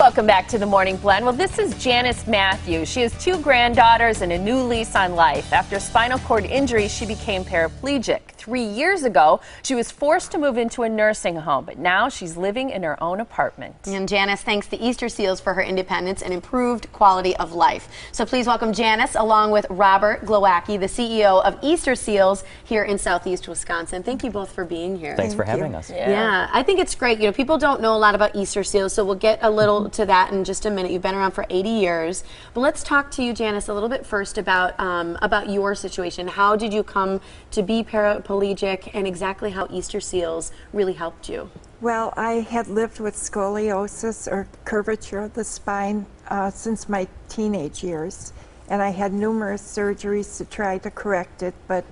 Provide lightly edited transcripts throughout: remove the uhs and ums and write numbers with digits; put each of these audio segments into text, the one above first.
Welcome back to the Morning Blend. Well, this is Janice Matthews. She has 2 granddaughters and a new lease on life. After spinal cord injury, she became paraplegic. 3 years ago, she was forced to move into a nursing home, but now she's living in her own apartment. And Janice thanks the Easter Seals for her independence and improved quality of life. So please welcome Janice along with Robert Glowacki, the CEO of Easter Seals here in Southeast Wisconsin. Thank you both for being here. Thanks for having us. Yeah, I think it's great. You know, people don't know a lot about Easter Seals, so we'll get a little to that in just a minute. You've been around for 80 years. But let's talk to you, Janice, a little bit first about your situation. How did you come to be paraplegic and exactly how Easter Seals really helped you? Well, I had lived with scoliosis or curvature of the spine since my teenage years, and I had numerous surgeries to try to correct it, but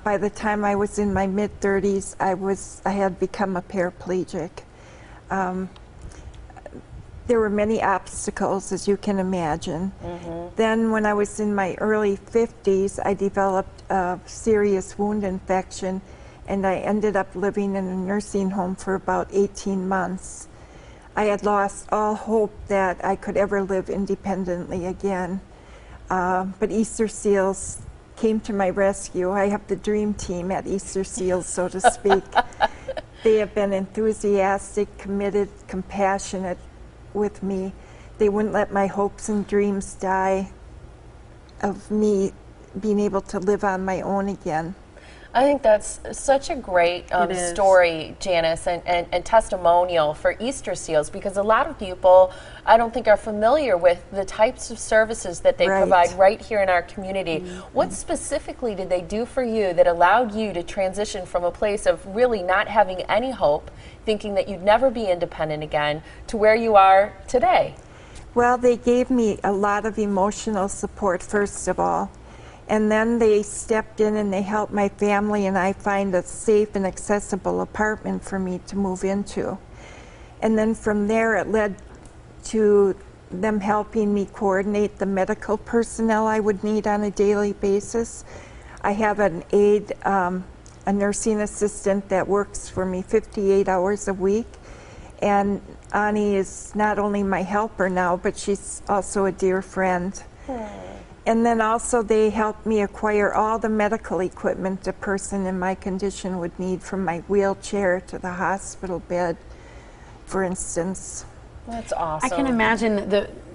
by the time I was in my mid-30s, I had become a paraplegic. There were many obstacles, as you can imagine. Then when I was in my early 50s, I developed a serious wound infection, and I ended up living in a nursing home for about 18 months. I had lost all hope that I could ever live independently again. But Easter Seals came to my rescue. I have the dream team at Easter Seals, so to speak. They have been enthusiastic, committed, compassionate with me. They wouldn't let my hopes and dreams die of me being able to live on my own again. I think that's such a great story, Janice, and testimonial for Easter Seals, because a lot of people, I don't think, are familiar with the types of services that they provide right here in our community. What specifically did they do for you that allowed you to transition from a place of really not having any hope, thinking that you'd never be independent again, to where you are today? Well, they gave me a lot of emotional support, first of all. And then they stepped in and they helped my family and I find a safe and accessible apartment for me to move into. And then from there it led to them helping me coordinate the medical personnel I would need on a daily basis. I have an aide, a nursing assistant that works for me 58 hours a week. And Ani is not only my helper now, but she's also a dear friend. And then also they helped me acquire all the medical equipment a person in my condition would need, from my wheelchair to the hospital bed, for instance. That's awesome. I can imagine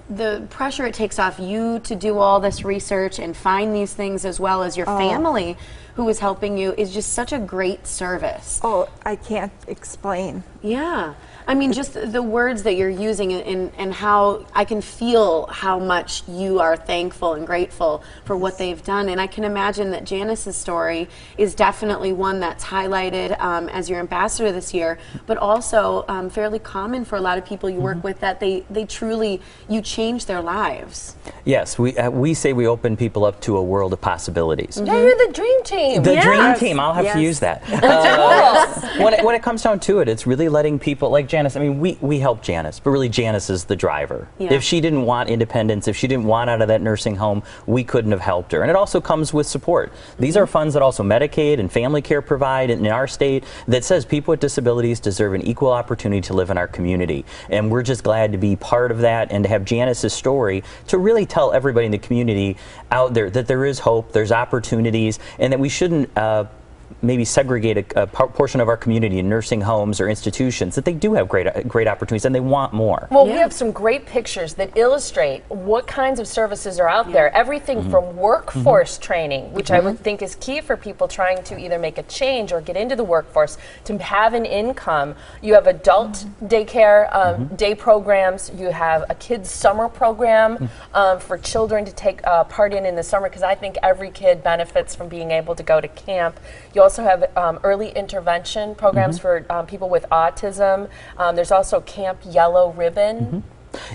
the pressure it takes off you to do all this research and find these things, as well as your family who is helping you, is just such a great service. Oh, I can't explain. Yeah. I mean, just the words that you're using and how I can feel how much you are thankful and grateful for what they've done. And I can imagine that Janice's story is definitely one that's highlighted as your ambassador this year, but also fairly common for a lot of people you work with, that they truly, you change their lives. Yes, we say we open people up to a world of possibilities. Yeah, you're the dream team. The dream team, I'll have to use that. When it comes down to it, it's really letting people, like Janice, I mean, we help Janice, but really Janice is the driver. If she didn't want independence, if she didn't want out of that nursing home, we couldn't have helped her. And it also comes with support. These are funds that also Medicaid and Family Care provide in our state, that says people with disabilities deserve an equal opportunity to live in our community. And we're just glad to be part of that and to have Janice's story to really tell everybody in the community out there that there is hope, there's opportunities, and that we shouldn't maybe segregate a portion of our community in nursing homes or institutions, that they do have great opportunities and they want more. Well, we have some great pictures that illustrate what kinds of services are out there. Everything from workforce training, which I would think is key for people trying to either make a change or get into the workforce, to have an income. You have adult daycare day programs. You have a kids summer program for children to take part in the summer, because I think every kid benefits from being able to go to camp. You also have early intervention programs for people with autism. There's also Camp Yellow Ribbon.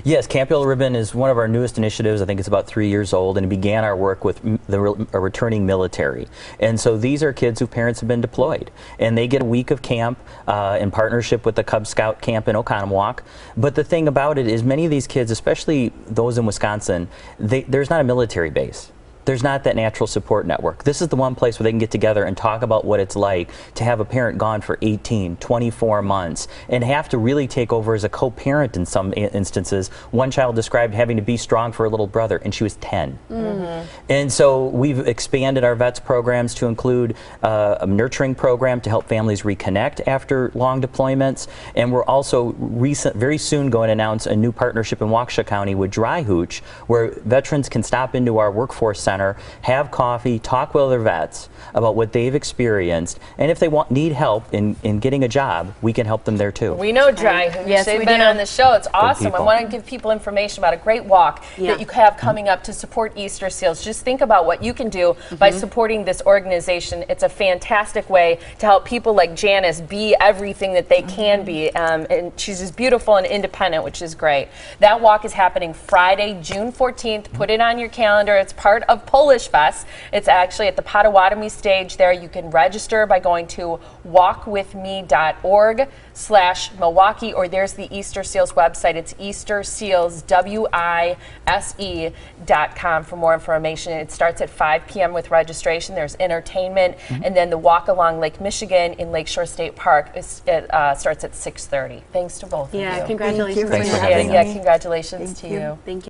Yes, Camp Yellow Ribbon is one of our newest initiatives. I think it's about 3 years old, and it began our work with the returning military. And so these are kids whose parents have been deployed, and they get a week of camp in partnership with the Cub Scout camp in Oconomowoc. But the thing about it is, many of these kids, especially those in Wisconsin, there's not a military base. there's not that natural support network. This is the one place where they can get together and talk about what it's like to have a parent gone for 18, 24 months and have to really take over as a co-parent in some instances. One child described having to be strong for a little brother, and she was 10. And so we've expanded our VETS programs to include a nurturing program to help families reconnect after long deployments. And we're also very soon going to announce a new partnership in Waukesha County with Dry Hooch, where veterans can stop into our workforce center, have coffee, talk with other vets about what they've experienced, and if they need help in getting a job, we can help them there too. We know Dry Hooch. Yes, They've we been do. on the show. It's awesome. I people. want to give people information about a great walk that you have coming up to support Easter Seals. Just think about what you can do by supporting this organization. It's a fantastic way to help people like Janice be everything that they can be. And she's just beautiful and independent, which is great. That walk is happening Friday, June 14th. Put it on your calendar. It's part of Polish Fest. It's actually at the Potawatomi stage there. You can register by going to walkwithme.org/Milwaukee, or there's the Easter Seals website. It's eastersealswise.com for more information. It starts at 5 p.m. with registration. There's entertainment, and then the walk along Lake Michigan in Lakeshore State Park starts at 6:30. Thanks to both of you. Congratulations. Thank you for having Yeah, me. congratulations to you. Thank you.